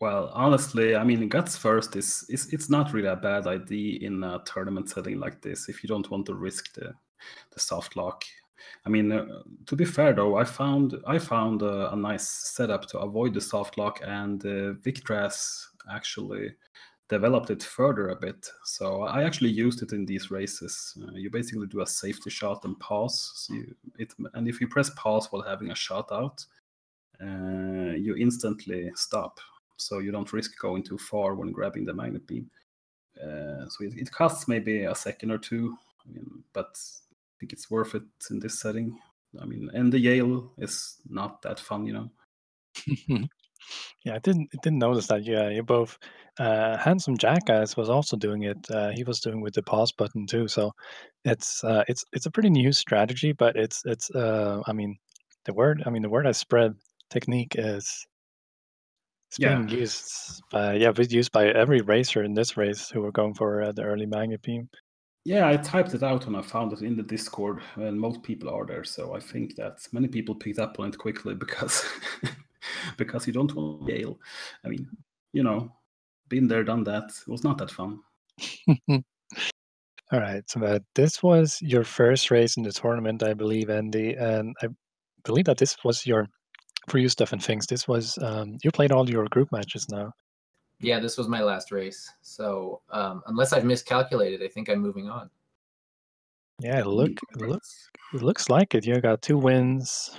Well, honestly, I mean, guts first is it's not really a bad idea in a tournament setting like this if you don't want to risk the soft lock. I mean, to be fair though, I found a nice setup to avoid the soft lock, and Victrass actually developed it further a bit. So I actually used it in these races. You basically do a safety shot and pause. So and if you press pause while having a shot out, you instantly stop. So you don't risk going too far when grabbing the magnet beam. So it costs maybe a second or two, but I think it's worth it in this setting. I mean, and the Yale is not that fun, you know. Yeah, I didn't notice that. Yeah, you both. Handsome Jackass was also doing it. He was doing with the pause button too. So it's a pretty new strategy, but it's I mean, the word I spread technique is it's being used by every racer in this race who were going for the early magnet beam. Yeah, I typed it out and I found it in the Discord, and most people are there. So I think that many people picked up on it quickly because because you don't want Yale. I mean, you know, been there, done that. It was not that fun. All right, so this was your first race in the tournament, I believe, Andy, and I believe that this was for you, StuffnThings. This was you played all your group matches now. Yeah, this was my last race. So unless I've miscalculated, I think I'm moving on. Yeah, it looks like it. You got 2 wins,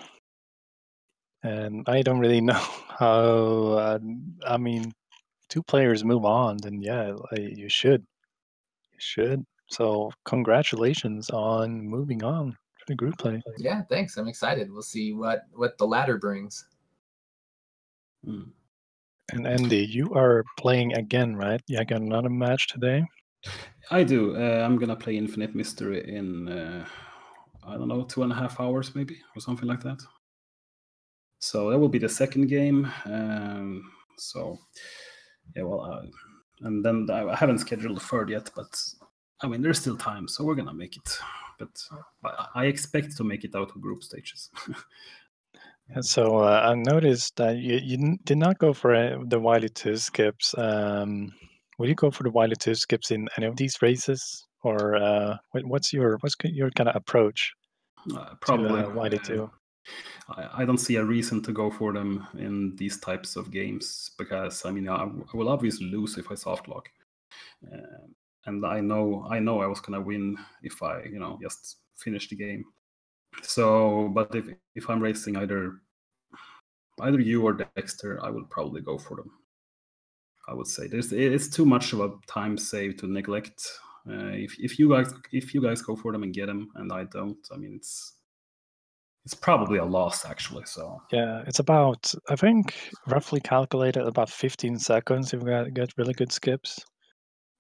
and I don't really know how. I mean, 2 players move on, then yeah, you should. So congratulations on moving on to the group play. Yeah, thanks. I'm excited. We'll see what the ladder brings. And Andy, you are playing again, right? Yeah, I got another match today. I do. I'm gonna play Infinite Mystery in I don't know, 2.5 hours maybe, or something like that. So that will be the second game. So yeah, well, and then I haven't scheduled the third yet, but I mean there's still time, so we're gonna make it. But I expect to make it out of group stages. And so I noticed that you did not go for the Wily 2 skips. Will you go for the Wily 2 skips in any of these races, or what's your kind of approach Probably to Wily 2? I don't see a reason to go for them in these types of games because I mean I will obviously lose if I soft lock, and I know I was gonna win if I just finish the game. So, but if I'm racing either you or Dexter, I will probably go for them. I would say it's too much of a time save to neglect. If you guys go for them and get them, and I don't, I mean it's probably a loss actually. So yeah, it's about, I think, roughly calculated about 15 seconds if we get really good skips.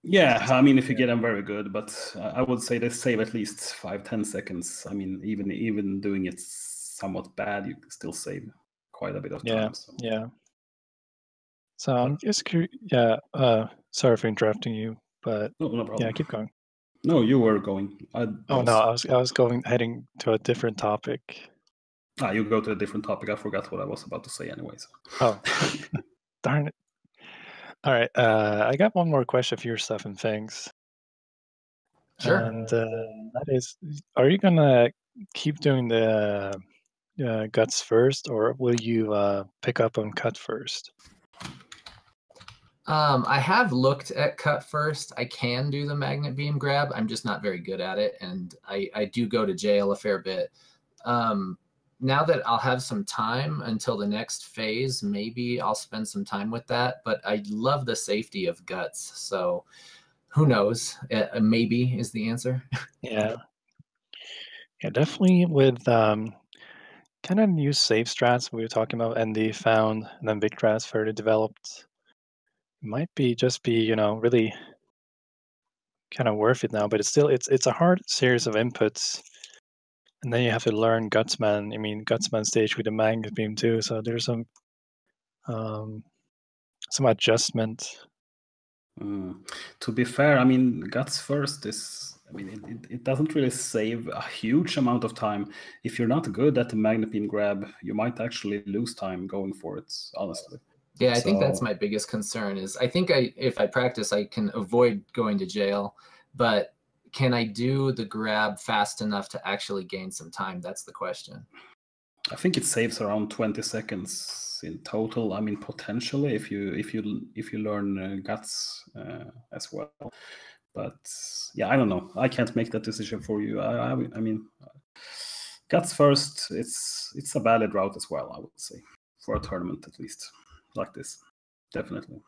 Yeah, I mean if you get them very good, but I would say they save at least 5-10 seconds. I mean even doing it somewhat bad, you can still save quite a bit of time. Yeah. So I'm just curious. Yeah. Sorry for interrupting you, but no problem. Yeah, keep going. No, you were going. I was heading to a different topic. You go to a different topic. I forgot what I was about to say anyways. Oh, darn it. All right. I got one more question for your StuffnThings. Sure. And that is, are you going to keep doing the guts first, or will you pick up on cut first? I have looked at cut first. I can do the magnet beam grab. I'm just not very good at it, and I do go to jail a fair bit. now that I'll have some time until the next phase, maybe I'll spend some time with that. But I love the safety of guts, so who knows? Maybe is the answer. Yeah, definitely with kind of new safe strats we were talking about, Endy found, and then Victrass further developed. It might just be really kind of worth it now, but it's a hard series of inputs. And then you have to learn Gutsman. I mean, Gutsman stage with the magnet beam too. So there's some adjustment. To be fair, I mean, Guts first is. I mean, it doesn't really save a huge amount of time. If you're not good at the magnet beam grab, you might actually lose time going for it. Honestly. Yeah, I think that's my biggest concern. Is I think if I practice, I can avoid going to jail, but can I do the grab fast enough to actually gain some time? That's the question. I think it saves around 20 seconds in total. I mean, potentially if you learn Guts as well. But yeah, I don't know. I can't make that decision for you. I mean, Guts first. It's a valid route as well, I would say, for a tournament at least like this, definitely.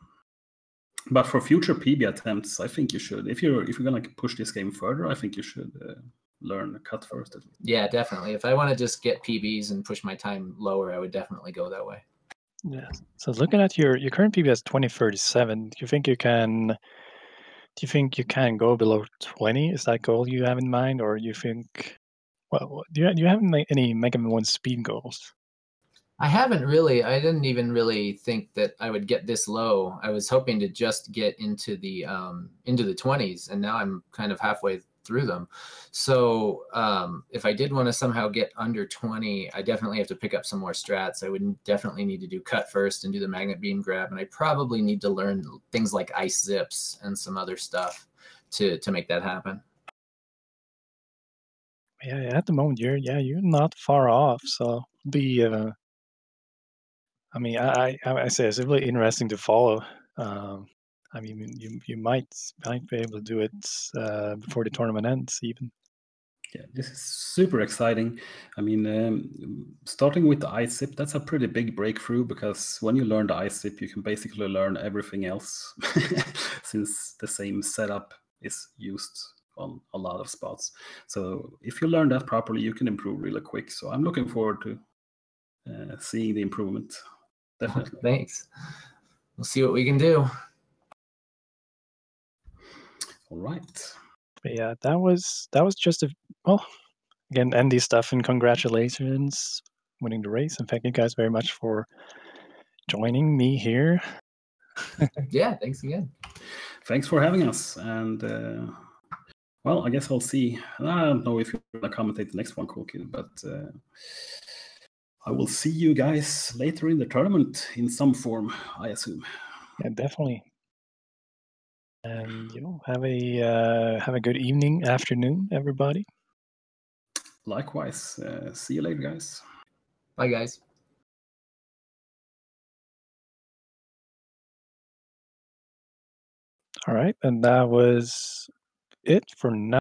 But for future PB attempts, I think you should. If you're gonna push this game further, I think you should learn cut first at least. Yeah, definitely. If I want to just get PBs and push my time lower, I would definitely go that way. Yeah. So looking at your current PB as 2037, do you think you can go below 20? Is that goal you have in mind, or you think? Well, do you have any MM1 speed goals? I haven't really. I didn't even really think that I would get this low. I was hoping to just get into the 20s, and now I'm kind of halfway through them. So if I did want to somehow get under 20, I definitely have to pick up some more strats. I would definitely need to do cut first and do the magnet beam grab, and I probably need to learn things like ice zips and some other stuff to make that happen. Yeah, at the moment you're not far off. So I mean, I say it's really interesting to follow. I mean, you might be able to do it before the tournament ends, even. Yeah, this is super exciting. I mean, starting with the ice zip, that's a pretty big breakthrough because when you learn the ice zip, you can basically learn everything else since the same setup is used on a lot of spots. So if you learn that properly, you can improve really quick. So I'm looking forward to seeing the improvement. Definitely. Thanks. We'll see what we can do. All right. But yeah, that was just again, Endy stuff, and congratulations winning the race, and thank you guys very much for joining me here. Yeah, thanks again. Thanks for having us, and well, I guess I'll see. I don't know if you're gonna commentate the next one, Cool Kid, but I will see you guys later in the tournament in some form, I assume. Yeah, definitely. And have a good evening, afternoon, everybody. Likewise. See you later, guys. Bye, guys. All right, and that was it for now.